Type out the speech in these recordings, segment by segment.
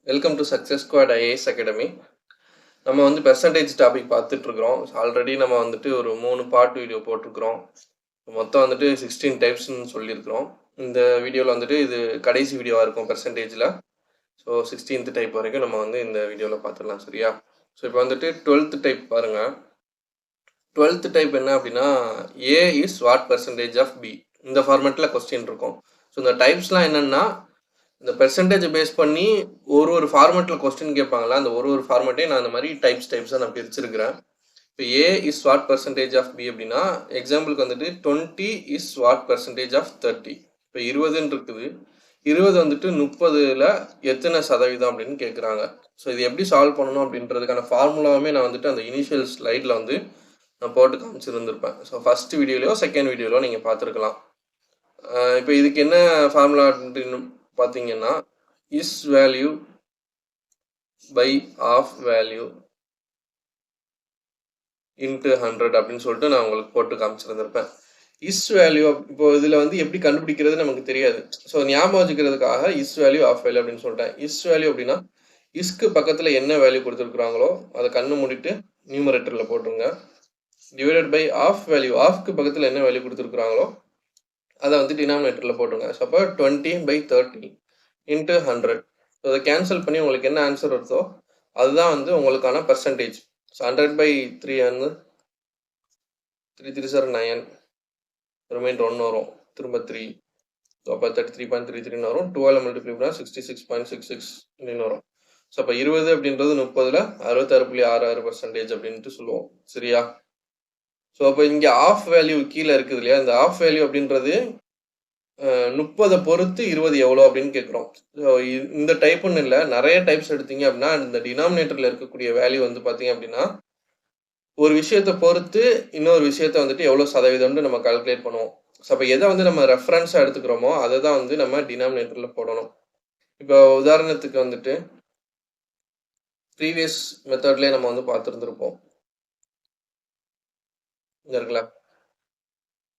Welcome to success squad IAS academy. நம்ம வந்து percentage topic பார்த்துட்ருக்குறோம். Already நம்ம வந்துட்டு ஒரு 3 பார்ட் வீடியோ போட்டிருக்கிறோம். மொத்தம் வந்துட்டு 16 டைப்ஸ்ன்னு சொல்லியிருக்கிறோம். இந்த வீடியோவில் வந்துட்டு இது கடைசி வீடியோவாக இருக்கும் பெர்சன்டேஜில். ஸோ 16th டைப் வரைக்கும் நம்ம வந்து இந்த வீடியோவில் பார்த்துடலாம், சரியா? ஸோ இப்போ வந்துட்டு 12th டைப் பாருங்கள். 12th டைப் என்ன அப்படின்னா, A is what percentage of B. இந்த ஃபார்மேட்டில் கொஸ்டின் இருக்கும். ஸோ இந்த டைப்ஸ்லாம் என்னென்னா, இந்த பெர்சன்டேஜ் பேஸ் பண்ணி ஒரு ஃபார்மேட்டில் கொஸ்டின் கேட்பாங்களா, அந்த ஒரு ஃபார்மேட்டையும் நான் இந்த மாதிரி டைப்ஸாக நான் பிரிச்சிருக்கிறேன். இப்போ A is what percentage of B அப்படின்னா, எக்ஸாம்பிளுக்கு வந்துட்டு 20 இஸ் வாட் பர்சன்டேஜ் ஆஃப் 30. இப்போ 20ன்னு இருக்குது. 20 வந்துட்டு 30ல் எத்தனை சதவீதம் அப்படின்னு கேட்குறாங்க. ஸோ இது எப்படி சால்வ் பண்ணணும் அப்படின்றதுக்கான ஃபார்முலாவுமே நான் வந்துட்டு அந்த இனிஷியல் ஸ்லைடில் வந்து நான் போட்டு காமிச்சிருந்துருப்பேன். ஸோ ஃபஸ்ட் வீடியோலையோ செகண்ட் வீடியோலையோ நீங்கள் பார்த்துருக்கலாம். இப்போ இதுக்கு என்ன ஃபார்முலா அப்படின்னு பார்த்தீங்கன்னா, is value by of value into 100 அப்படின்னு சொல்லிட்டு நான் உங்களுக்கு போட்டு காமிச்சிருந்திருப்பேன். இஸ் வேல்யூ இப்போ இதில் வந்து எப்படி கண்டுபிடிக்கிறது நமக்கு தெரியாது. ஸோ ஞாபகம் வச்சுக்கிறதுக்காக இஸ் வேல்யூ ஆஃப் வேல்யூ அப்படின்னு சொல்லிட்டேன். இஸ் வேல்யூ அப்படின்னா இஸ்க்கு பக்கத்தில் என்ன வேல்யூ கொடுத்துருக்குறாங்களோ அதை கண்ணு மூடிட்டு நியூமரேட்டரில் போட்டுருங்க. டிவைடட் பை ஆஃப் வேல்யூ, ஆஃப்க்கு பக்கத்தில் என்ன வேல்யூ கொடுத்துருக்குறாங்களோ அதை வந்து டினாமினேட்டரில் போட்டுருங்க. ஸோ அப்போ 20/30 இன்ட்டு 100. ஸோ அதை கேன்சல் பண்ணி உங்களுக்கு என்ன ஆன்சர் வருதோ அதுதான் வந்து உங்களுக்கான பர்சன்டேஜ். ஸோ 100/3 வந்து 3 3 சார் 9, ரிமைண்டர் 1 வரும், திரும்ப 3. ஸோ அப்போ 33.33 வரும். 12 மல்டிப்ளை பண்ணால் 66.66 அப்படின்னு வரும். ஸோ அப்போ 20 அப்படின்றது 30ல் 66.66% அப்படின்ட்டு சொல்லுவோம், சரியா? ஸோ அப்போ இங்கே ஆஃப் வேல்யூ கீழே இருக்குது இல்லையா, இந்த ஆஃப் வேல்யூ அப்படின்றது 30 பொறுத்து 20 எவ்வளோ அப்படின்னு கேட்குறோம். ஸோ இந்த டைப்புன்னு இல்லை, நிறைய டைப்ஸ் எடுத்தீங்க அப்படின்னா இந்த டினாமினேட்டரில் இருக்கக்கூடிய வேல்யூ வந்து பார்த்தீங்க அப்படின்னா ஒரு விஷயத்தை பொறுத்து இன்னொரு விஷயத்த வந்துட்டு எவ்வளோ சதவீதம்னு நம்ம கால்குலேட் பண்ணுவோம். ஸோ அப்போ எதை வந்து நம்ம ரெஃபரன்ஸாக எடுத்துக்கிறோமோ அதை தான் வந்து நம்ம டினாமினேட்டரில் போடணும். இப்போ உதாரணத்துக்கு வந்துட்டு ப்ரீவியஸ் மெத்தட்லேயே நம்ம வந்து பார்த்துருந்துருப்போம். இங்கே இருக்கலாம்,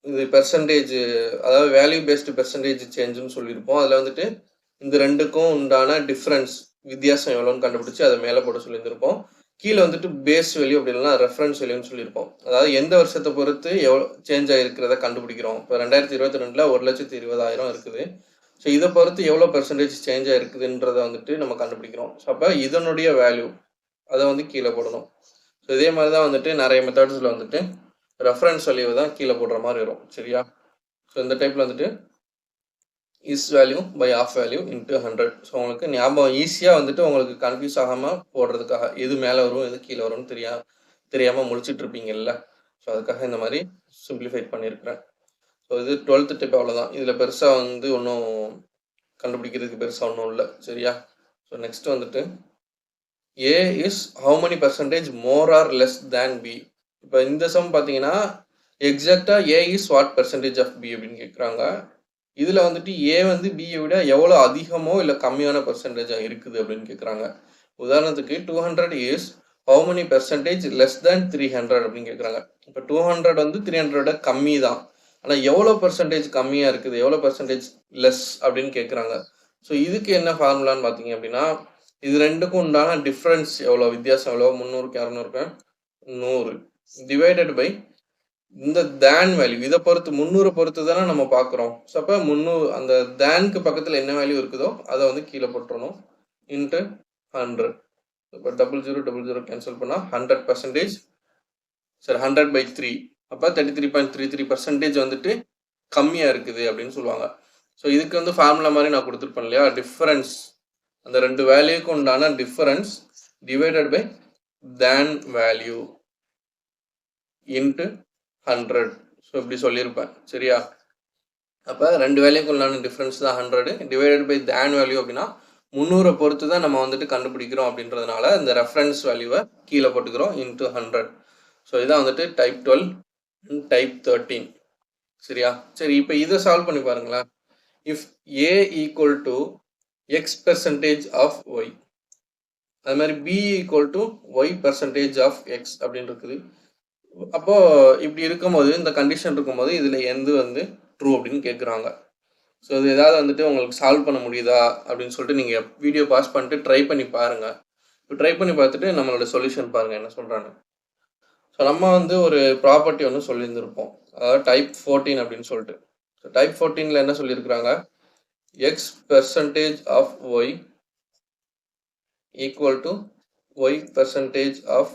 இது பெர்சன்டேஜ், அதாவது வேல்யூ பேஸ்டு பெர்சன்டேஜ் சேஞ்சுன்னு சொல்லியிருப்போம். அதில் வந்துட்டு இந்த ரெண்டுக்கும் உண்டான டிஃப்ரென்ஸ், வித்தியாசம் எவ்வளோன்னு கண்டுபிடிச்சி அதை மேலே போட சொல்லியிருந்திருப்போம். கீழே வந்துட்டு பேஸ் வேல்யூ அப்படி இல்லைனா ரெஃபரன்ஸ் வேல்யூன்னு சொல்லியிருப்போம். அதாவது எந்த வருஷத்தை பொறுத்து எவ்வளோ சேஞ்ச் ஆகிருக்கிறத கண்டுபிடிக்கிறோம். இப்போ 2022 1,20,000 இருக்குது. ஸோ இதை பொறுத்து எவ்வளோ பெர்சன்டேஜ் சேஞ்ச் ஆகிருக்குதுன்றதை வந்துட்டு நம்ம கண்டுபிடிக்கிறோம். ஸோ அப்போ இதனுடைய வேல்யூ அதை வந்து கீழே போடணும். ஸோ இதே மாதிரி தான் வந்துட்டு நிறைய மெத்தட்ஸில் வந்துட்டு ரெஃபரன்ஸ் வேல்யூ தான் கீழே போடுற மாதிரி வரும், சரியா? ஸோ இந்த டைப்பில் வந்துட்டு is value by of value into 100. So உங்களுக்கு ஞாபகம் ஈஸியாக வந்துட்டு உங்களுக்கு கன்ஃபியூஸ் ஆகாமல் போடுறதுக்காக எது மேலே வரும் எது கீழே வரும்னு தெரியாமல் முழிச்சிட்டு இருப்பீங்கல்ல, ஸோ அதுக்காக இந்த மாதிரி சிம்பிளிஃபைட் பண்ணியிருக்கிறேன். ஸோ இது 12th டைப் அவ்வளோதான். இதில் பெருசாக வந்து ஒன்றும் கண்டுபிடிக்கிறதுக்கு பெருசாக ஒன்றும் இல்லை, சரியா? ஸோ நெக்ஸ்ட் வந்துட்டு A is how many percentage more or less than B. இப்போ இந்த சம் பார்த்தீங்கன்னா எக்ஸாக்டாக A is what percentage of B அப்படின்னு கேட்குறாங்க. இதில் வந்துட்டு ஏ வந்து பியை விட எவ்வளோ அதிகமோ இல்லை கம்மியான பர்சன்டேஜாக இருக்குது அப்படின்னு கேட்குறாங்க. உதாரணத்துக்கு 200 is how many percentage less than 300 அப்படின்னு கேட்குறாங்க. இப்போ 200 வந்து 300 கம்மி தான், ஆனால் எவ்வளோ பர்சன்டேஜ் கம்மியாக இருக்குது, எவ்வளோ பர்சன்டேஜ் லெஸ் அப்படின்னு கேட்குறாங்க. ஸோ இதுக்கு என்ன ஃபார்முலான்னு பார்த்தீங்க அப்படின்னா, இது ரெண்டுக்கும் உண்டான டிஃப்ரென்ஸ் எவ்வளோ, வித்தியாசம் எவ்வளோ, 300க்கு 200க்கு 100 டிவைடட் பை இந்த தேன் வேல்யூ, இதை பொறுத்து 300 பொறுத்து தானே நம்ம பார்க்குறோம். ஸோ அப்போ 300 அந்த தேனுக்கு பக்கத்தில் என்ன வேல்யூ இருக்குதோ அதை வந்து கீழே போட்டுறணும் இன்ட்டு 100. இப்போ 0000 கேன்சல் பண்ணால் 100%, சரி 100/3, அப்போ 33.33% வந்துட்டு கம்மியாக இருக்குது அப்படின்னு சொல்லுவாங்க. ஸோ இதுக்கு வந்து ஃபார்முலா மாதிரி நான் கொடுத்துருப்பேன் இல்லையா, டிஃபரன்ஸ், அந்த ரெண்டு வேல்யூக்கு உண்டான difference divided by then value into 100. So இப்படி சொல்லியிருப்பேன், சரியா? அப்போ ரெண்டு வேல்யூக்கு உண்டான டிஃப்ரென்ஸ் தான் 100 டிவைடட் பை தேன் வேல்யூ அப்படின்னா 300 பொறுத்து தான் நம்ம வந்துட்டு கண்டுபிடிக்கிறோம் அப்படின்றதுனால இந்த ரெஃபரன்ஸ் வேல்யூவை கீழே போட்டுக்கிறோம் இன்ட்டு 100. ஸோ இதான் வந்துட்டு டைப் 12 அண்ட் டைப் 13, சரியா? சரி, இப்போ இதை சால்வ் பண்ணி பாருங்களேன். If A equal to X percentage of Y, அது மாதிரி B equal to Y percentage of X அப்படின்னு இருக்குது. அப்போ இப்படி இருக்கும்போது, இந்த கண்டிஷன் இருக்கும்போது இதில் எந்த வந்து ட்ரூ அப்படின்னு கேட்குறாங்க. ஸோ இது ஏதாவது வந்துட்டு உங்களுக்கு சால்வ் பண்ண முடியுதா அப்படின்னு சொல்லிட்டு நீங்கள் வீடியோ பாஸ் பண்ணிட்டு ட்ரை பண்ணி பாருங்கள். இப்போ ட்ரை பண்ணி பார்த்துட்டு நம்மளோட சொல்யூஷன் பாருங்கள் என்ன சொல்கிறாங்க. ஸோ நம்ம வந்து ஒரு ப்ராப்பர்ட்டி ஒன்று சொல்லியிருந்திருப்போம், அதாவது டைப் 14 அப்படின்னு சொல்லிட்டு. ஸோ டைப் 14ல் என்ன சொல்லியிருக்கிறாங்க, X percentage of Y equal to Y percentage of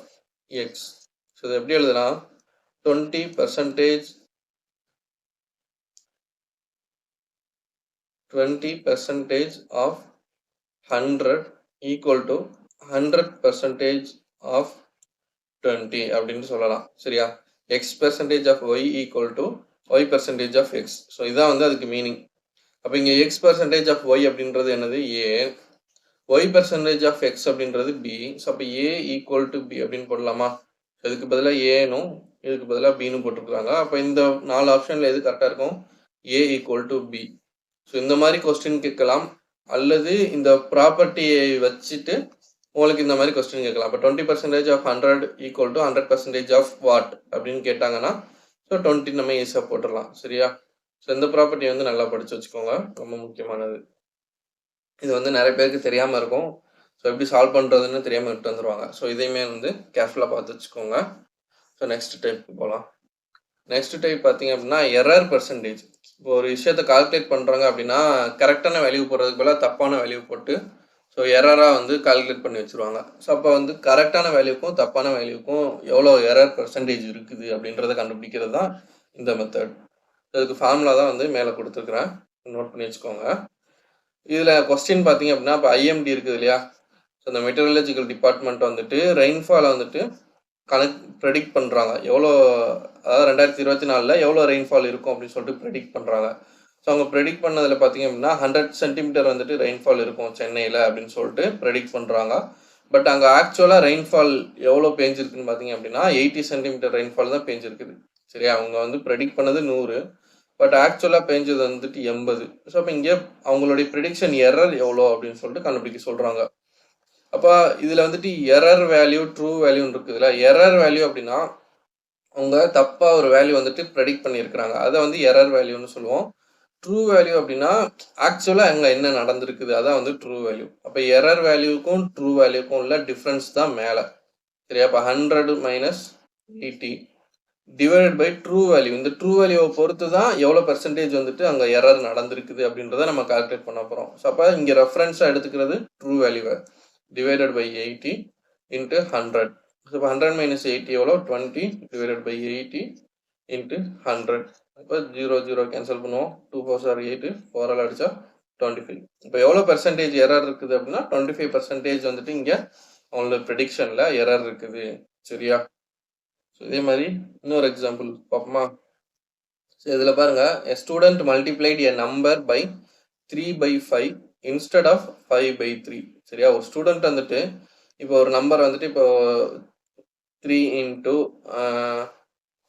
X. So இது எப்படி எழுதலாம், 20% of 100 equal to 100% of 20 அப்படின்னு சொல்லலாம். சரியா, X percentage of Y equal to Y percentage of X. So இதான் வந்து அதுக்கு மீனிங். அப்போ இங்கே எக்ஸ் பெர்சன்டேஜ் ஆஃப் ஒய் அப்படின்றது என்னது, ஏ. ஒய் பெர்சன்டேஜ் ஆஃப் எக்ஸ் அப்படின்றது பி. ஸோ அப்போ ஏ ஈக்குவல் டு பி அப்படின்னு போடலாமா. இதுக்கு பதிலாக ஏனும் இதுக்கு பதிலாக பின்னு போட்டிருக்காங்க. அப்போ இந்த 4 ஆப்ஷனில் எது கரெக்டாக இருக்கும், ஏ ஈக்குவல் டு பி. ஸோ இந்த மாதிரி கொஸ்டின் கேட்கலாம், அல்லது இந்த ப்ராப்பர்ட்டியை வச்சுட்டு உங்களுக்கு இந்த மாதிரி கொஸ்டின் கேட்கலாம். இப்போ 20% of 100 equal to 100% of what அப்படின்னு கேட்டாங்கன்னா ஸோ 20 நம்ம ஈஸியாக போட்டுடலாம். சரியா, ஸோ இந்த ப்ராப்பர்ட்டி வந்து நல்லா படித்து வச்சுக்கோங்க, ரொம்ப முக்கியமானது. இது வந்து நிறைய பேருக்கு தெரியாமல் இருக்கும். ஸோ எப்படி சால்வ் பண்ணுறதுன்னு தெரியாமல் விட்டு வந்துடுவாங்க. ஸோ இதையுமே வந்து கேர்ஃபுல்லாக பார்த்து வச்சுக்கோங்க. ஸோ நெக்ஸ்ட் டைப்புக்கு போகலாம். நெக்ஸ்ட் டைப் பார்த்தீங்க அப்படின்னா எரர் பெர்சன்டேஜ். இப்போ ஒரு விஷயத்தை கால்குலேட் பண்ணுறாங்க அப்படின்னா கரெக்டான வேல்யூ போடுறதுக்கு பதிலாக தப்பான வேல்யூ போட்டு ஸோ எரராக வந்து கால்குலேட் பண்ணி வச்சுருவாங்க. ஸோ அப்போ வந்து கரெக்டான வேல்யூக்கும் தப்பான வேல்யூக்கும் எவ்வளோ எரர் பெர்சன்டேஜ் இருக்குது அப்படின்றத கண்டுபிடிக்கிறது தான் இந்த மெத்தட். அதுக்கு ஃபார்முலா தான் வந்து மேலே கொடுத்துருக்குறேன், நோட் பண்ணி வச்சுக்கோங்க. இதில் கொஸ்டின் பார்த்தீங்க அப்படின்னா இப்போ ஐஎம்டி இருக்குது இல்லையா. ஸோ இந்த மெட்டீரியலாஜிக்கல் டிபார்ட்மெண்ட் வந்துட்டு ரெயின்ஃபாலை வந்துட்டு ப்ரெடிக்ட் பண்ணுறாங்க. எவ்வளோ, அதாவது 2024 எவ்வளோ ரெயின்ஃபால் இருக்கும் அப்படின்னு சொல்லிட்டு ப்ரெடிக்ட் பண்ணுறாங்க. ஸோ அவங்க ப்ரெடிக்ட் பண்ணதில் பார்த்தீங்க அப்படின்னா 100 சென்டிமீட்டர் வந்துட்டு ரெயின்ஃபால் இருக்கும் சென்னையில் அப்படின்னு சொல்லிட்டு ப்ரெடிக்ட் பண்ணுறாங்க. பட் அங்கே ஆக்சுவலாக ரெயின்ஃபால் எவ்வளோ பேஞ்சிருக்குன்னு பார்த்தீங்க அப்படின்னா 80 சென்டிமீட்டர் ரெயின்ஃபால் தான் பேஞ்சிருக்குது. சரியா, அவங்க வந்து ப்ரெடிக்ட் பண்ணது 100, பட் ஆக்சுவலாக பேஞ்சது வந்துட்டு 80. ஸோ அப்போ இங்கே அவங்களுடைய ப்ரெடிக்ஷன் எரர் எவ்வளோ அப்படின்னு சொல்லிட்டு கண்டுபிடிக்க சொல்கிறாங்க. அப்போ இதில் வந்துட்டு எரர் வேல்யூ ட்ரூ வேல்யூன்னு இருக்குதுல்ல. எரர் வேல்யூ அப்படின்னா அவங்க தப்பாக ஒரு வேல்யூ வந்துட்டு ப்ரெடிக்ட் பண்ணியிருக்கிறாங்க, அதை வந்து எரர் வேல்யூன்னு சொல்லுவோம். ட்ரூ வேல்யூ அப்படின்னா ஆக்சுவலாக அங்கே என்ன நடந்திருக்குது, அதான் வந்து ட்ரூ வேல்யூ. அப்போ எரர் வேல்யூக்கும் ட்ரூ வேல்யூக்கும் உள்ள டிஃப்ரென்ஸ் தான் மேலே. சரியா, அப்போ 100 minus 80 divided by true value. இந்த ட்ரூ வேல்யூவை பொறுத்து தான் எவ்வளோ பெர்சன்டேஜ் வந்துட்டு அங்கே எரர் நடந்திருக்குது அப்படின்றத நம்ம கால்குலேட் பண்ண போகிறோம். ஸோ அப்போ இங்கே ரெஃபரன்ஸாக எடுத்துக்கிறது ட்ரூ வேல்யூவை, divided by 80 into 100. So 100 minus 80 எவ்வளோ, 20 divided by 80 into 100. இப்போ 0 0 கேன்சல் பண்ணுவோம், 2 4 are 8, 4 அடிச்சா 25. இப்போ எவ்வளோ பெர்சன்டேஜ் எரர் இருக்குது அப்படின்னா 25% வந்துட்டு இங்கே அவங்களோட ப்ரெடிக்ஷனில் எரர் இருக்குது. சரியா, ஸோ இதே மாதிரி இன்னொரு எக்ஸாம்பிள் பார்ப்போமா. ஸோ இதில் பாருங்கள், a student multiplied a number by 3/5 instead of 5/3. சரியா, ஒரு ஸ்டூடெண்ட் வந்துட்டு இப்போ ஒரு நம்பர் வந்துட்டு இப்போ 3 into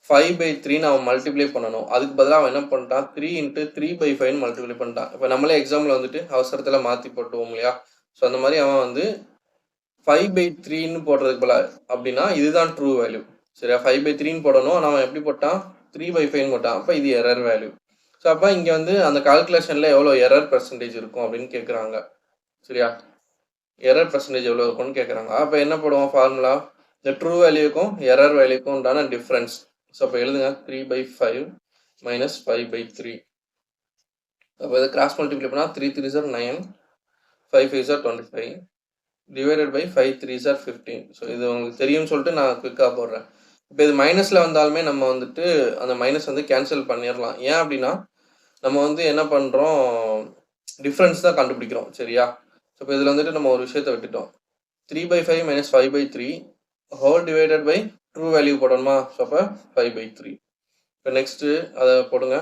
5/3 அவன் மல்டிப்ளை பண்ணணும். அதுக்கு பதிலாக அவன் என்ன பண்ணிட்டான், 3 into 3/5 மல்டிப்ளை பண்ணிட்டான். இப்போ நம்மளே எக்ஸாம்பிள் வந்துட்டு அவசரத்தில் மாற்றி போட்டுவோம் இல்லையா. ஸோ அந்த மாதிரி அவன் வந்து 5/3 போடுறதுக்கு பதிலாக அப்படின்னா இதுதான் ட்ரூ வேல்யூ. சரியா, 5/3 போடணும், ஆனால் அவன் எப்படி போட்டான், 3/5 போட்டான். அப்போ இது எரர் வேல்யூ. ஸோ அப்போ இங்கே வந்து அந்த கால்குலேஷனில் எவ்வளோ எரர் பெர்சன்டேஜ் இருக்கும் அப்படின்னு கேட்குறாங்க. சரியா, எரர் பெர்சன்டேஜ் எவ்வளோ இருக்கும்னு கேட்குறாங்க. அப்போ என்ன போடுவோம் ஃபார்முலா, இந்த ட்ரூ வேல்யூக்கும் எரர் வேல்யூக்கும் உண்டான டிஃப்ரென்ஸ். ஸோ அப்போ எழுதுங்க, 3/5 மைனஸ் 5/3. அப்போ இதை கிராஸ் மல்டிப்ளை பண்ணால் 3 3s are 9, 5 5s are 25, divided by 5 3s are 15. So இது உங்களுக்கு தெரியும்னு சொல்லிட்டு நான் குயிக்காக போடுறேன். இப்போ இது மைனஸில் வந்தாலுமே நம்ம வந்துட்டு அந்த மைனஸ் வந்து கேன்சல் பண்ணிடலாம். ஏன் அப்படின்னா நம்ம வந்து என்ன பண்ணுறோம், டிஃப்ரென்ஸ் தான் கண்டுபிடிக்கிறோம். சரியா, ஸோ இப்போ இதில் வந்துட்டு நம்ம ஒரு விஷயத்தை விட்டுட்டோம், 3/5 minus 5/3 whole divided by true value போடணுமா. ஸோ அப்போ 5/3. இப்போ நெக்ஸ்ட்டு அதை போடுங்க,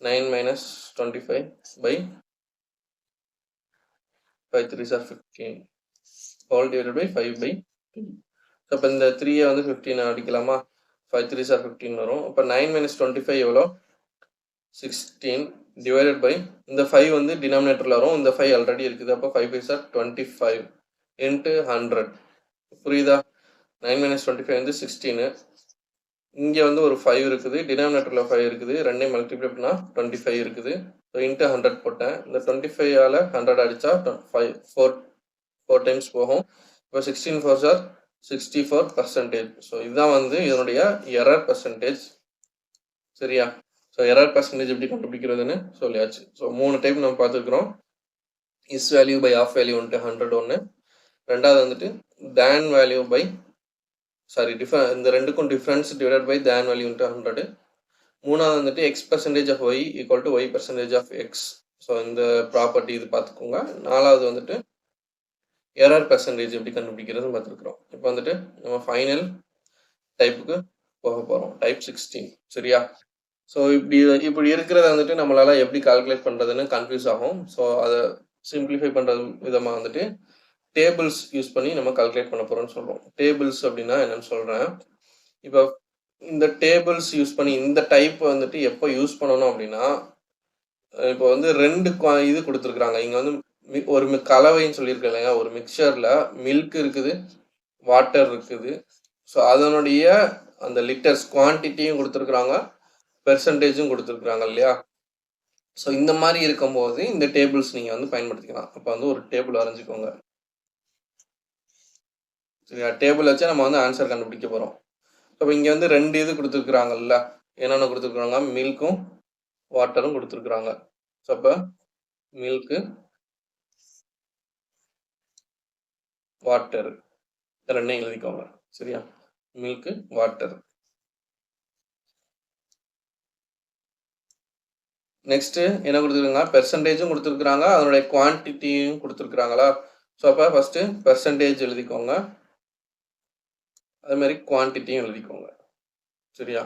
9 minus 25 by 5 3s are 15 whole divided by 5/3. So இப்போ இந்த 3 வந்து 15 அடிக்கலாமா, 5 3s are 15 வரும். இப்போ 9 மைனஸ் 25 எவ்வளோ, 16 டிவைடட் பை இந்த 5 வந்து டினாமினேட்டரில் வரும், இந்த 5 ஆல்ரெடி இருக்குது. அப்போ 5 5s are 25 இன்ட்டு 100. புரியுதா, 9 மைனஸ் 25 வந்து 16, இங்கே வந்து ஒரு 5 இருக்குது, டினாமினேட்டரில் 5 இருக்குது, ரெண்டையும் மல்டிப்ளை பண்ணால் 25 இருக்குது. ஸோ இன்ட்டு 100 போட்டேன். இந்த 25ஆல் 100 அடித்தா 4 டைம்ஸ் போகும். இப்போ 16 4s are 64%. ஸோ இதுதான் வந்து இதனுடைய எரர் பர்சன்டேஜ். சரியா? ஸோ எரர் பர்சன்டேஜ் எப்படி கண்டுபிடிக்கிறதுன்னு சொல்லியாச்சு. ஸோ 3 டைப் நம்ம பார்த்துருக்குறோம். Is value by of value வந்துட்டு 100 ஒன்று, ரெண்டாவது வந்துட்டு தேன் வேல்யூ பை இந்த ரெண்டுக்கும் difference divide by then value வந்துட்டு 100, மூணாவது வந்துட்டு X percentage of Y equal to Y percentage of X. So இந்த ப்ராப்பர்ட்டி இது பார்த்துக்கோங்க. நாலாவது வந்துட்டு எரர் பர்சன்டேஜ் எப்படி கண்டுபிடிக்கிறதுன்னு பார்த்துருக்குறோம். இப்போ வந்துட்டு நம்ம ஃபைனல் டைப்புக்கு போக போகிறோம், டைப் 16. சரியா? ஸோ இப்படி இருக்கிறத வந்துட்டு நம்மளால எப்படி கால்குலேட் பண்ணுறதுன்னு கன்ஃபியூஸ் ஆகும். ஸோ அதை சிம்பிளிஃபை பண்ணுறது விதமாக வந்துட்டு டேபிள்ஸ் யூஸ் பண்ணி நம்ம கால்குலேட் பண்ண போகிறோம்னு சொல்கிறோம். டேபிள்ஸ் அப்படின்னா என்னன்னு சொல்கிறேன். இப்போ இந்த டேபிள்ஸ் யூஸ் பண்ணி இந்த டைப் வந்துட்டு எப்போ யூஸ் பண்ணணும் அப்படின்னா, இப்போ வந்து 2 இது கொடுத்துருக்குறாங்க. இங்கே வந்து ஒரு கலவைன்னு சொல்லியிருக்கேன் இல்லையா, ஒரு மிக்சரில் மில்க் இருக்குது, வாட்டர் இருக்குது. ஸோ அதனுடைய அந்த லிட்டர்ஸ் குவான்டிட்டியும் கொடுத்துருக்குறாங்க, பெர்சன்டேஜும் கொடுத்துருக்குறாங்க இல்லையா. ஸோ இந்த மாதிரி இருக்கும்போது இந்த டேபிள்ஸ் நீங்கள் வந்து பயன்படுத்திக்கலாம். அப்போ வந்து ஒரு டேபிள் வரைஞ்சிக்கோங்க. சரியா? டேபிள் வச்சு நம்ம வந்து ஆன்சர் கண்டுபிடிக்க போகிறோம். அப்போ இங்கே வந்து 2 இது கொடுத்துருக்குறாங்கல்ல, என்னென்ன கொடுத்துருக்குறாங்க, மில்க்கும் வாட்டரும் கொடுத்துருக்குறாங்க. ஸோ அப்போ மில்க்கு வாட்டர் ரெண்டையும் எழுதிக்கோங்க. சரியா? Milk water. நெக்ஸ்ட்டு என்ன கொடுத்துருக்காங்க, பெர்சன்டேஜும் கொடுத்துருக்குறாங்க, அதனுடைய குவான்டிட்டியும் கொடுத்துருக்குறாங்களா. ஸோ அப்போ ஃபஸ்ட்டு பெர்சன்டேஜ் எழுதிக்கோங்க, அது மாதிரி குவான்டிட்டியும் எழுதிக்கோங்க. சரியா?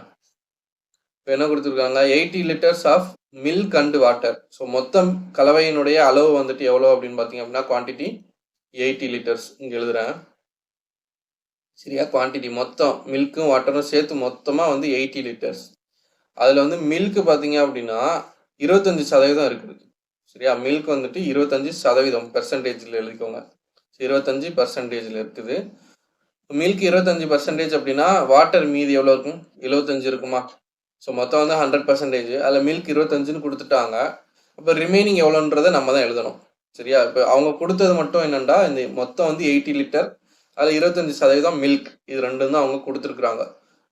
இப்போ என்ன கொடுத்துருக்காங்க, 80 litres of milk and water. So மொத்தம் கலவையினுடைய அளவு வந்துட்டு எவ்வளோ அப்படின்னு பார்த்தீங்க அப்படின்னா குவான்டிட்டி 80 லிட்டர்ஸ் இங்கே எழுதுகிறேன். சரியா? குவான்டிட்டி மொத்தம் மில்க்கும் வாட்டரும் சேர்த்து மொத்தமாக வந்து 80 லிட்டர்ஸ். அதில் வந்து மில்க்கு பார்த்தீங்க அப்படின்னா 25% இருக்குது. சரியா? மில்க் வந்துட்டு 25% பெர்சன்டேஜில் எழுதிக்கோங்க. 25% இருக்குது. மில்க் 25% அப்படின்னா வாட்டர் மீதி எவ்வளோ இருக்கும், 75 இருக்குமா. ஸோ மொத்தம் வந்து 100%. அதில் மில்க் 25ன்னு கொடுத்துட்டாங்க. அப்போ ரிமைனிங் எவ்வளோன்றதை நம்ம தான் எழுதணும். சரியா? இப்போ அவங்க கொடுத்தது மட்டும் என்னென்னா இந்த மொத்தம் வந்து 80 லிட்டர், அதில் 25% மில்க், இது ரெண்டும் தான் அவங்க கொடுத்துருக்குறாங்க.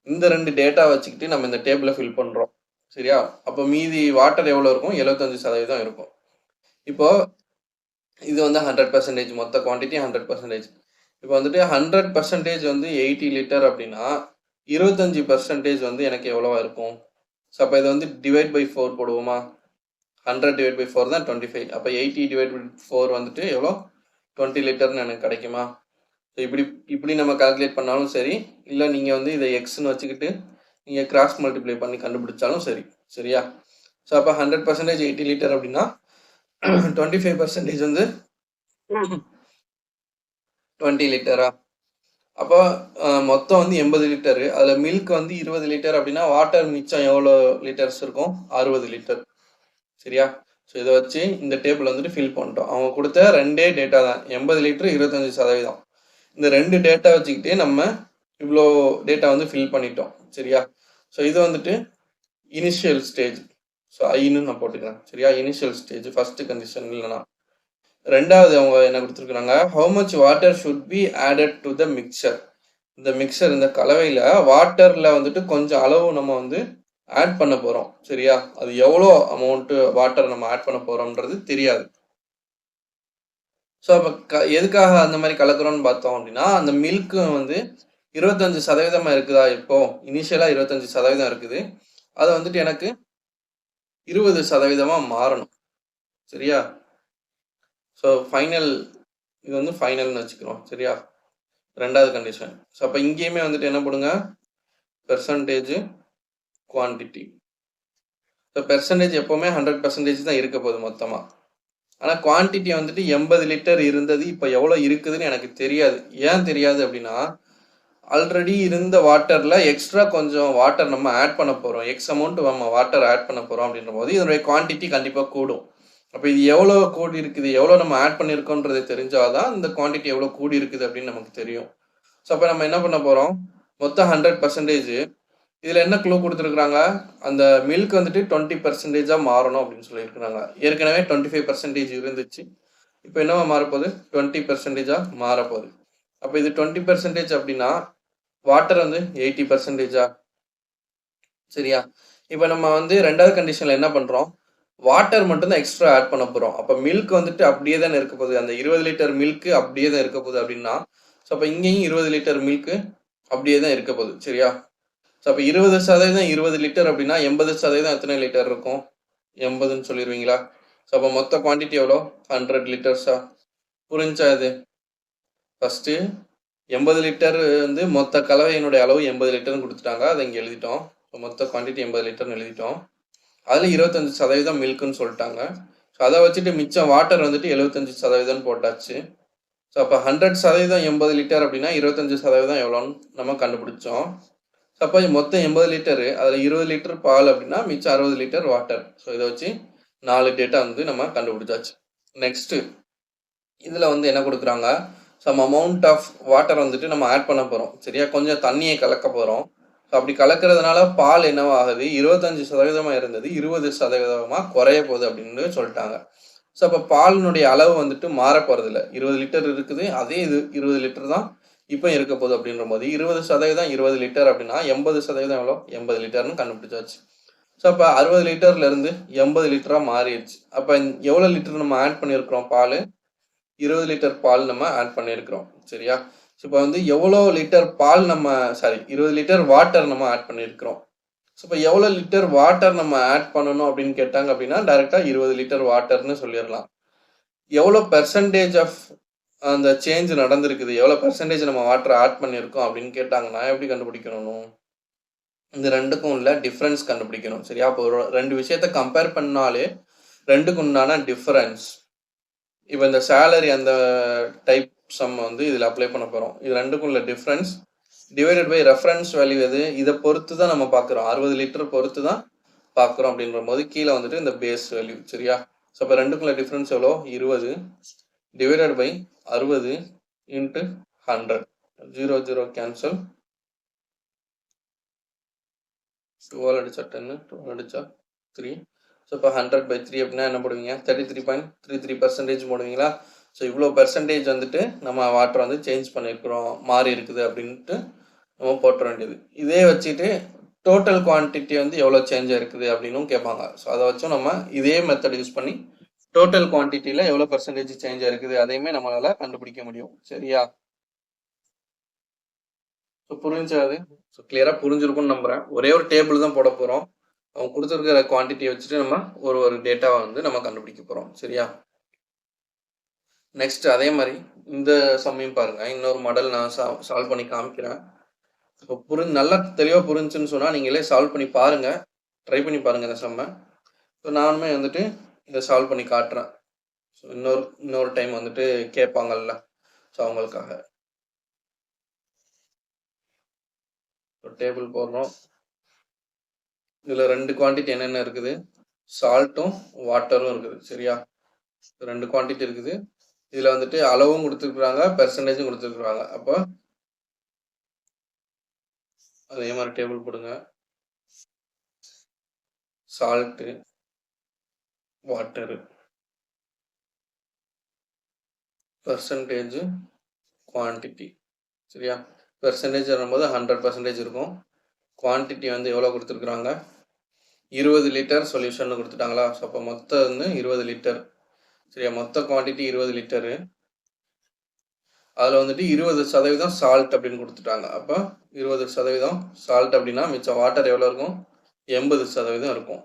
இந்த 2 டேட்டா வச்சுக்கிட்டு நம்ம இந்த டேபிளை ஃபில் பண்ணுறோம். சரியா? அப்போ மீதி வாட்டர் எவ்வளோ இருக்கும், 75% இருக்கும். இப்போது இது வந்து 100%, மொத்த குவான்டிட்டி 100%. இப்போ வந்துட்டு 100% வந்து 80 லிட்டர் அப்படின்னா 25% வந்து எனக்கு எவ்வளோவா இருக்கும். ஸோ அப்போ இதை வந்து டிவைட் பை 4 போடுவோமா. 100 டிவைட் பை 4 தான் 25. அப்போ 80 டிவைட் பை 4 வந்துட்டு எவ்வளோ, 20 லிட்டர்னு எனக்கு கிடைக்குமா. ஸோ இப்படி நம்ம கால்குலேட் பண்ணாலும் சரி, இல்லை நீங்கள் வந்து இதை எக்ஸ்ன்னு வச்சுக்கிட்டு நீங்கள் கிராஸ் மல்டிப்ளை பண்ணி கண்டுபிடிச்சாலும் சரி. சரியா? ஸோ அப்போ 100% 80 லிட்டர் அப்படின்னா 25% வந்து 20 லிட்டரா. அப்போ மொத்தம் வந்து 80 லிட்டரு, அதில் மில்க் வந்து 20 லிட்டர் அப்படின்னா வாட்டர் மிச்சம் எவ்வளோ லிட்டர்ஸ் இருக்கும், 60 லிட்டர். சரியா? ஸோ இதை வச்சு இந்த டேபிள் வந்துட்டு ஃபில் பண்ணிட்டோம். அவங்க கொடுத்த 2 டேட்டா தான், 80 லிட்டரு 25%. இந்த 2 டேட்டா வச்சுக்கிட்டே நம்ம இவ்வளோ டேட்டா வந்து ஃபில் பண்ணிட்டோம். சரியா? ஸோ இது வந்துட்டு இனிஷியல் ஸ்டேஜ். ஸோ ஐன்னு நான் போட்டுக்கிறேன். சரியா? இனிஷியல் ஸ்டேஜ் ஃபஸ்ட்டு கண்டிஷன் இல்லைனா. ரெண்டாவது அவங்க என்ன கொடுத்துருக்குறாங்க, how much water should be added to the mixer. இந்த மிக்சர், இந்த கலவையில் வாட்டரில் வந்துட்டு கொஞ்சம் அளவு நம்ம வந்து ஆட் பண்ண போகிறோம். சரியா? அது எவ்வளோ அமௌண்ட்டு வாட்டர் நம்ம ஆட் பண்ண போகிறோம்ன்றது தெரியாது. ஸோ அப்போ எதுக்காக அந்த மாதிரி கலக்குறோன்னு பார்த்தோம் அப்படின்னா, அந்த மில்க்கு வந்து 25% இருக்குதா, இப்போ இனிஷியலாக 25% இருக்குது, அதை வந்துட்டு எனக்கு 20% மாறணும். சரியா? ஸோ ஃபைனல், இது வந்து ஃபைனல்னு வச்சுக்கிறோம். சரியா? ரெண்டாவது கண்டிஷன். ஸோ அப்போ இங்கேயுமே வந்துட்டு என்ன போடுங்க, பெர்சன்டேஜ் குவான்டிட்டி. ஸோ பெர்சன்டேஜ் எப்போவுமே 100% தான் இருக்க போகுது மொத்தமாக. ஆனால் குவான்டிட்டி வந்துட்டு 80 லிட்டர் இருந்தது, இப்போ எவ்வளோ இருக்குதுன்னு எனக்கு தெரியாது. ஏன் தெரியாது அப்படின்னா, ஆல்ரெடி இருந்த வாட்டரில் எக்ஸ்ட்ரா கொஞ்சம் வாட்டர் நம்ம ஆட் பண்ண போகிறோம், எக்ஸ் அமௌண்ட் நம்ம வாட்டர் ஆட் பண்ண போகிறோம் அப்படின்ற போது இதனுடைய குவான்டிட்டி கண்டிப்பாக கூடும். அப்போ இது எவ்வளோ கூடி இருக்குது, எவ்வளோ நம்ம ஆட் பண்ணியிருக்கோன்றது தெரிஞ்சாதான் இந்த குவான்டிட்டி எவ்வளோ கூடி இருக்குது அப்படின்னு நமக்கு தெரியும். ஸோ அப்போ நம்ம என்ன பண்ண போகிறோம், மொத்தம் 100%, இதில் என்ன க்ளூ கொடுத்துருக்குறாங்க, அந்த மில்க் வந்துட்டு 20% மாறணும் அப்படின்னு சொல்லியிருக்கிறாங்க. ஏற்கனவே 25% இருந்துச்சு. இப்போ என்னவா மாறப்போகுது, 20% மாறப்போகுது. அப்போ இது 20% அப்படின்னா வாட்டர் வந்து 80%. சரியா? இப்போ நம்ம வந்து 2வது கண்டிஷனில் என்ன பண்ணுறோம், வாட்டர் மட்டும்தான் எக்ஸ்ட்ரா ஆட் பண்ண போகிறோம். அப்போ மில்க் வந்துட்டு அப்படியே தானே இருக்க போகுது, அந்த 20 லிட்டர் மில்க்கு அப்படியே தான் இருக்க போகுது அப்படின்னா, ஸோ அப்போ இங்கேயும் 20 லிட்டர் மில்க்கு அப்படியே தான் இருக்க போகுது. சரியா? ஸோ அப்போ 20% 20 லிட்டர் அப்படின்னா 80% எத்தனை லிட்டர் இருக்கும், 80ன்னு சொல்லிடுவீங்களா? ஸோ அப்போ மொத்த குவான்டிட்டி எவ்வளோ, 100 லிட்டர்ஸா? புரிஞ்சா இது? ஃபஸ்ட்டு 80 லிட்டர் வந்து மொத்த கலவையினுடைய அளவு 80 லிட்டர்னு கொடுத்துட்டாங்க, அதை இங்கே எழுதிட்டோம். ஸோ மொத்த குவான்டிட்டி 80 லிட்டர்னு எழுதிட்டோம். அதில் 25% மில்க்குன்னு சொல்லிட்டாங்க. ஸோ அதை வச்சுட்டு மிச்சம் வாட்டர் வந்துட்டு 75% போட்டாச்சு. ஸோ அப்போ 100% 80 லிட்டர் அப்படின்னா 25% எவ்வளோன்னு நம்ம கண்டுபிடிச்சோம். அப்போ மொத்தம் 80 லிட்டரு, அதில் 20 லிட்டர் பால் அப்படின்னா மிச்சம் 60 லிட்டர் வாட்டர். ஸோ இதை வச்சு 4 டேட்டா வந்து நம்ம கண்டுபிடிச்சாச்சு. நெக்ஸ்ட்டு இதில் வந்து என்ன கொடுக்குறாங்க, சம் அமௌண்ட் ஆஃப் வாட்டர் வந்துட்டு நம்ம ஆட் பண்ண போகிறோம். சரியா? கொஞ்சம் தண்ணியை கலக்க போகிறோம். ஸோ அப்படி கலக்கிறதுனால பால் என்னவாகுது, 25% இருந்தது 20% குறைய போகுது அப்படின்னு சொல்லிட்டாங்க. ஸோ அப்போ பாலினுடைய அளவு வந்துட்டு மாற போகிறதில்ல. 20 லிட்டர் இருக்குது, அதே இது 20 லிட்டர் தான் இப்போ இருக்க போகுது அப்படின்ற போது 20% 20 லிட்டர் அப்படின்னா 80% எவ்வளோ, 80 லிட்டர்னு கண்டுபிடிச்சாச்சு. ஸோ அப்போ 60 லிட்டர்லேருந்து 80 லிட்டராக மாறிடுச்சு. அப்போ எவ்வளோ லிட்டர் நம்ம ஆட் பண்ணியிருக்கிறோம் பால், 20 லிட்டர் பால் நம்ம ஆட் பண்ணியிருக்கிறோம். சரியா? ஸோ இப்போ வந்து எவ்வளோ லிட்டர் பால் நம்ம 20 லிட்டர் வாட்டர் நம்ம ஆட் பண்ணியிருக்கிறோம். ஸோ இப்போ எவ்வளோ லிட்டர் வாட்டர் நம்ம ஆட் பண்ணணும் அப்படின்னு கேட்டாங்க அப்படின்னா டைரெக்டாக 20 லிட்டர் வாட்டர்னு சொல்லிடலாம். எவ்வளோ பெர்சன்டேஜ் ஆஃப் அந்த சேஞ்ச் நடந்திருக்குது, எவ்வளோ பெர்சன்டேஜ் நம்ம வாட்டர் ஆட் பண்ணியிருக்கோம் அப்படின்னு கேட்டாங்கன்னா எப்படி கண்டுபிடிக்கணும், இந்த ரெண்டுக்கும் உள்ள டிஃப்ரென்ஸ் கண்டுபிடிக்கணும். சரியா? அப்போ ஒரு 2 விஷயத்தை கம்பேர் பண்ணாலே ரெண்டுக்கு உண்டான டிஃப்ரென்ஸ், இப்போ இந்த சேலரி அந்த டைப் சம் வந்து இதில் அப்ளை பண்ண போகிறோம். இது ரெண்டுக்கும் உள்ள difference divided by reference value எது, இதை பொறுத்து தான் நம்ம பார்க்குறோம். 60 லிட்டர் பொறுத்து தான் பார்க்குறோம் அப்படின்ற போது கீழே வந்துட்டு இந்த பேஸ் வேல்யூ. சரியா? ஸோ இப்போ ரெண்டுக்குள்ள டிஃப்ரென்ஸ் எவ்வளோ, 20 டிவைடட் பை 60 இன்ட்டு 100. 0 0 கேன்சல். 12 அடிச்சா 10, 12 அடிச்சா 3. ஸோ இப்போ 100/3 அப்படின்னா என்ன போடுவீங்க, 33.33% போடுவீங்களா? ஸோ இவ்வளோ பெர்சன்டேஜ் வந்துட்டு நம்ம வாட்டர் வந்து சேஞ்ச் பண்ணியிருக்கிறோம், மாறி இருக்குது அப்படின்ட்டு நம்ம போட்டுற வேண்டியது. இதே வச்சுட்டு டோட்டல் குவான்டிட்டி வந்து எவ்வளோ சேஞ்ச் இருக்குது அப்படின்னும் கேட்பாங்க. ஸோ அதை வச்சும் நம்ம இதே மெத்தட் யூஸ் பண்ணி டோட்டல் குவான்டிட்டியில் எவ்வளோ பெர்சன்டேஜ் சேஞ்ச் இருக்குது அதையுமே நம்மளால் கண்டுபிடிக்க முடியும். சரியா? ஸோ புரிஞ்சாது? ஸோ கிளியராக புரிஞ்சிருக்கும்னு நம்புகிறேன். ஒரே ஒரு டேபிள் தான் போட போகிறோம். அவங்க கொடுத்துருக்கிற குவான்டிட்டியை வச்சுட்டு நம்ம ஒரு டேட்டாவை வந்து நம்ம கண்டுபிடிக்க போகிறோம். சரியா? நெக்ஸ்ட் அதே மாதிரி இந்த சம்மையும் பாருங்கள், இன்னொரு மாடல் நான் சால்வ் பண்ணி காமிக்கிறேன். இப்போ நல்லா தெளிவாக புரிஞ்சுன்னு சொன்னால் நீங்களே சால்வ் பண்ணி பாருங்கள், ட்ரை பண்ணி பாருங்கள் இந்த சம்மை. ஸோ நானுமே வந்துட்டு இதை சால்வ் பண்ணி காட்டுறேன். ஸோ இன்னொரு டைம் வந்துட்டு கேட்பாங்கல்ல, ஸோ அவங்களுக்காக. டேபிள் போடுறோம். இதில் 2 குவான்டிட்டி என்னென்ன இருக்குது, சால்ட்டும் வாட்டரும் இருக்குது. சரியா? 2 குவான்டிட்டி இருக்குது. இதில் வந்துட்டு அளவும் கொடுத்துருக்குறாங்க, பெர்சன்டேஜும் கொடுத்துருக்குறாங்க. அப்போ அதே மாதிரி டேபிள் போடுங்க. Salt, water, percentage, quantity. சரியா? பெர்சன்டேஜ் வரும்போது 100% இருக்கும். குவான்டிட்டி வந்து எவ்வளோ கொடுத்துருக்குறாங்க, 20 லிட்டர் சொல்யூஷன் கொடுத்துட்டாங்களா? ஸோ அப்போ மொத்தம் வந்து 20 லிட்டர். சரியா? மொத்த குவான்டிட்டி 20 லிட்டரு. அதில் வந்துட்டு 20% சால்ட் அப்படின்னு கொடுத்துட்டாங்க. அப்போ 20% சால்ட் அப்படின்னா மிச்சம் வாட்டர் எவ்வளோ இருக்கும், 80% இருக்கும்.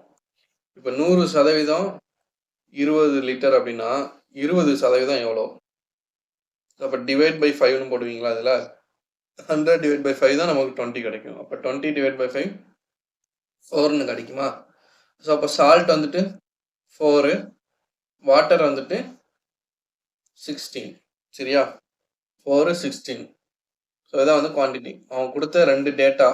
இப்போ 100% 20 லிட்டர் அப்படின்னா 20% எவ்வளோ, அப்போ டிவைட் பை 5ன்னு போடுவீங்களா? அதில் 100 டிவைட் பை 5 தான் நமக்கு 20 கிடைக்கும். அப்போ 20 டிவைட் பை 5 4ன்னு கிடைக்குமா? ஸோ அப்போ சால்ட் வந்துட்டு 4, வாட்டர் வந்துட்டு 16. சரியா? 4 16. ஸோ இதான் வந்து குவான்டிட்டி. அவங்க கொடுத்த 2 டேட்டா,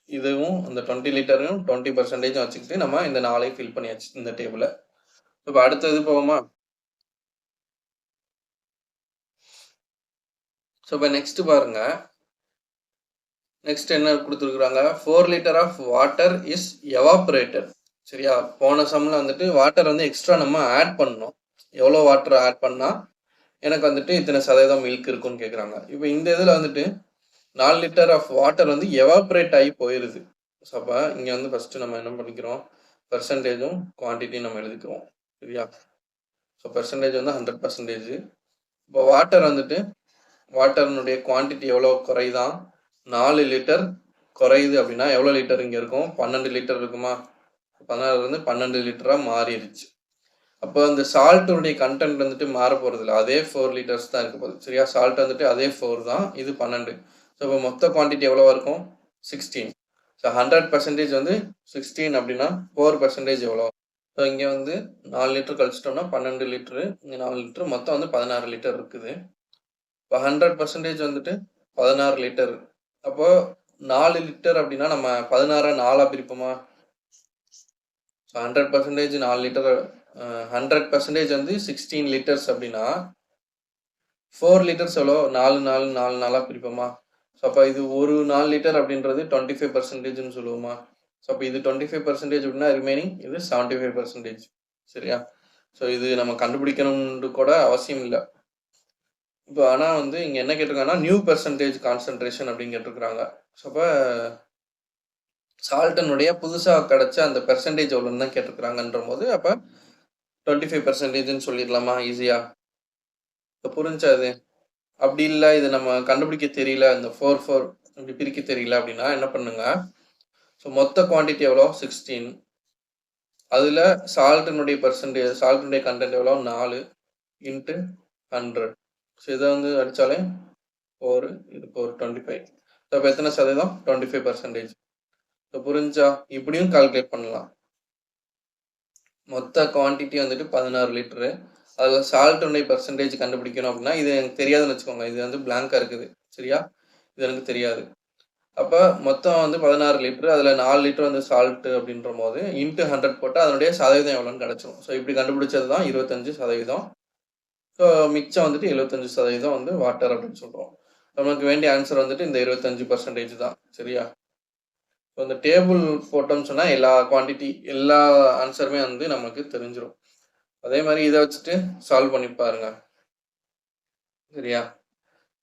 இதுவும் அந்த 20 லிட்டரையும் 20% வச்சுக்கிட்டு நம்ம இந்த 4ஐயும் ஃபில் பண்ணியாச்சு இந்த டேபிளை. இப்போ அடுத்தது போவோமா? ஸோ இப்போ நெக்ஸ்ட் பாருங்க, நெக்ஸ்ட் என்ன கொடுத்துருக்குறாங்க, 4 litre of water is evaporated. சரியா, போன சம்மில் வந்துட்டு வாட்டர் வந்து எக்ஸ்ட்ரா நம்ம ஆட் பண்ணணும். எவ்வளோ வாட்டர் ஆட் பண்ணால் எனக்கு வந்துட்டு இத்தனை சதவீதம் மில்க் இருக்குன்னு கேட்குறாங்க. இப்போ இந்த இதில் வந்துட்டு 4 லிட்டர் ஆஃப் வாட்டர் வந்து எவாப்ரேட் ஆகி போயிடுது. ஸோ அப்போ இங்கே வந்து ஃபஸ்ட்டு நம்ம என்ன பண்ணிக்கிறோம், பெர்சன்டேஜும் குவான்டிட்டியும் நம்ம எழுதிக்கிறோம். சரியா, ஸோ பெர்சன்டேஜ் வந்து 100%. இப்போ வாட்டர் வந்துட்டு வாட்டர்னுடைய குவான்டிட்டி எவ்வளோ குறையுதான், 4 லிட்டர் குறையுது அப்படின்னா எவ்வளோ லிட்டர் இங்கே இருக்கும், 12 லிட்டர் இருக்குமா, 16 12 லிட்டராக மாறிடுச்சு. அப்போ அந்த சால்ட்டுடைய கண்டென்ட் வந்துட்டு மாற போகிறது இல்லை, அதே 4 லிட்டர்ஸ் தான் இருக்க போகுது. சரியா, சால்ட் வந்துட்டு அதே 4 தான், இது 12. ஸோ இப்போ மொத்த குவான்டிட்டி எவ்வளோ இருக்கும், 16. ஸோ 100% வந்து 16 அப்படின்னா 4% எவ்வளோ. ஸோ இங்கே வந்து 4 லிட்டர் கழிச்சிட்டோம்னா 12 லிட்டரு, இங்கே 4 லிட்டரு, மொத்தம் வந்து 16 லிட்டர் இருக்குது. இப்போ 100% வந்துட்டு 16 லிட்டர். அப்போ 4 லிட்டர் அப்படின்னா நம்ம 16 4 பிரிப்போமா. ஸோ 100% 4 லிட்டர், 100% வந்து 16 லிட்டர்ஸ் அப்படின்னா 4 லிட்டர்ஸ் எவ்வளோ, 4 4 4 4 பிரிப்போமா. ஸோ அப்போ இது ஒரு 4 லிட்டர் அப்படின்றது 25%ன்னு சொல்லுவோமா. ஸோ அப்போ இது 25% அப்படின்னா ரிமைனிங் இது 75%. சரியா, ஸோ இது நம்ம கண்டுபிடிக்கணும்னு கூட அவசியம் இல்லை. இப்போ ஆனால் வந்து இங்கே என்ன கேட்டிருக்காங்கன்னா நியூ பெர்சன்டேஜ் கான்சன்ட்ரேஷன் அப்படின்னு கேட்டிருக்கிறாங்க. ஸோ அப்போ சால்ட்டனுடைய புதுசாக கிடச்ச அந்த பெர்சன்டேஜ் எவ்வளோன்னு தான் கேட்டிருக்கிறாங்கன்ற போது அப்போ 25%ன்னு சொல்லிடலாமா ஈஸியாக. இப்போ புரிஞ்சா அது. அப்படி இல்லை, இது நம்ம கண்டுபிடிக்க தெரியல, இந்த 4 4 இப்படி பிரிக்க தெரியல அப்படின்னா என்ன பண்ணுங்க, ஸோ மொத்த குவான்டிட்டி எவ்வளோ 16, அதில் சால்ட்டினுடைய கண்டென்ட் எவ்வளோ 4 × 100. ஸோ இதை வந்து அடித்தாலே 4, இது 4 25. ஸோ இப்போ எத்தனை சதவீதம், 25%. ஸோ புரிஞ்சா, இப்படியும் கால்குலேட் பண்ணலாம். மொத்த குவான்டிட்டி வந்துட்டு 16 லிட்டரு, அதில் சால்ட்டுடைய பெர்சன்டேஜ் கண்டுபிடிக்கணும் அப்படின்னா இது எனக்கு தெரியாதுன்னு வச்சுக்கோங்க, இது வந்து பிளாங்காக இருக்குது. சரியா, இது எனக்கு தெரியாது. அப்போ மொத்தம் வந்து 16 லிட்டரு, அதில் 4 லிட்டர் வந்து சால்ட்டு அப்படின்ற போது × 100 போட்டால் அதனுடைய சதவீதம் எவ்வளோன்னு கிடச்சிடும். ஸோ இப்படி கண்டுபிடிச்சது தான் 25%. ஸோ மிச்சம் வந்துட்டு 75% வந்து வாட்டர் அப்படின்னு சொல்கிறோம். நமக்கு வேண்டிய ஆன்சர் வந்துட்டு இந்த 25% தான். சரியா, ஸோ இந்த டேபிள் போட்டோம்னு சொன்னால் எல்லா குவான்டிட்டி எல்லா ஆன்சருமே வந்து நமக்கு தெரிஞ்சிடும். அதே மாதிரி இதை வச்சுட்டு சால்வ் பண்ணி பாருங்க. சரியா,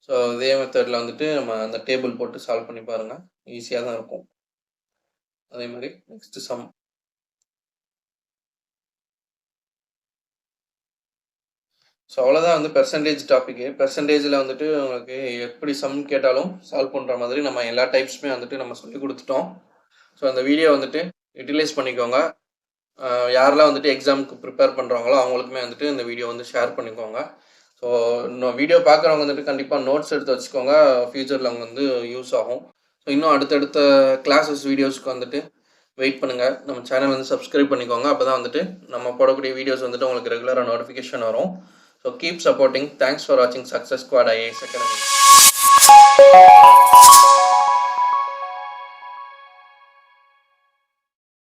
ஸோ இதே மெத்தடில் வந்துட்டு நம்ம அந்த டேபிள் போட்டு சால்வ் பண்ணி பாருங்க, ஈஸியாக தான் இருக்கும். அதே மாதிரி நெக்ஸ்ட் சம். ஸோ அவ்வளோதான் வந்து பெர்சன்டேஜ் டாப்பிக்கு. பெர்சன்டேஜில் வந்துட்டு உங்களுக்கு எப்படி சம் கேட்டாலும் சால்வ் பண்ணுற மாதிரி நம்ம எல்லா டைப்ஸுமே வந்துட்டு நம்ம சொல்லி கொடுத்துட்டோம். ஸோ அந்த வீடியோ வந்துட்டு யூட்டிலைஸ் பண்ணிக்கோங்க. யாரெல்லாம் வந்துட்டு எக்ஸாமுக்கு ப்ரிப்பேர் பண்ணுறாங்களோ அவங்களுக்குமே வந்துட்டு இந்த வீடியோ வந்து ஷேர் பண்ணிக்கோங்க. ஸோ இன்னும் வீடியோ பார்க்குறவங்க வந்துட்டு கண்டிப்பாக நோட்ஸ் எடுத்து வச்சுக்கோங்க, ஃப்யூச்சரில் அவங்க வந்து யூஸ் ஆகும். ஸோ இன்னும் அடுத்தடுத்த கிளாஸஸ் வீடியோஸ்க்கு வந்துட்டு வெயிட் பண்ணுங்கள். நம்ம சேனல் வந்து சப்ஸ்கிரைப் பண்ணிக்கோங்க, அப்போ தான் வந்துட்டு நம்ம போடக்கூடிய வீடியோஸ் வந்துட்டு உங்களுக்கு ரெகுலராக நோட்டிஃபிகேஷன் வரும். So keep supporting. Thanks for வாட்சிங் சக்ஸஸ் ஸ்குவாட் IAS Academy.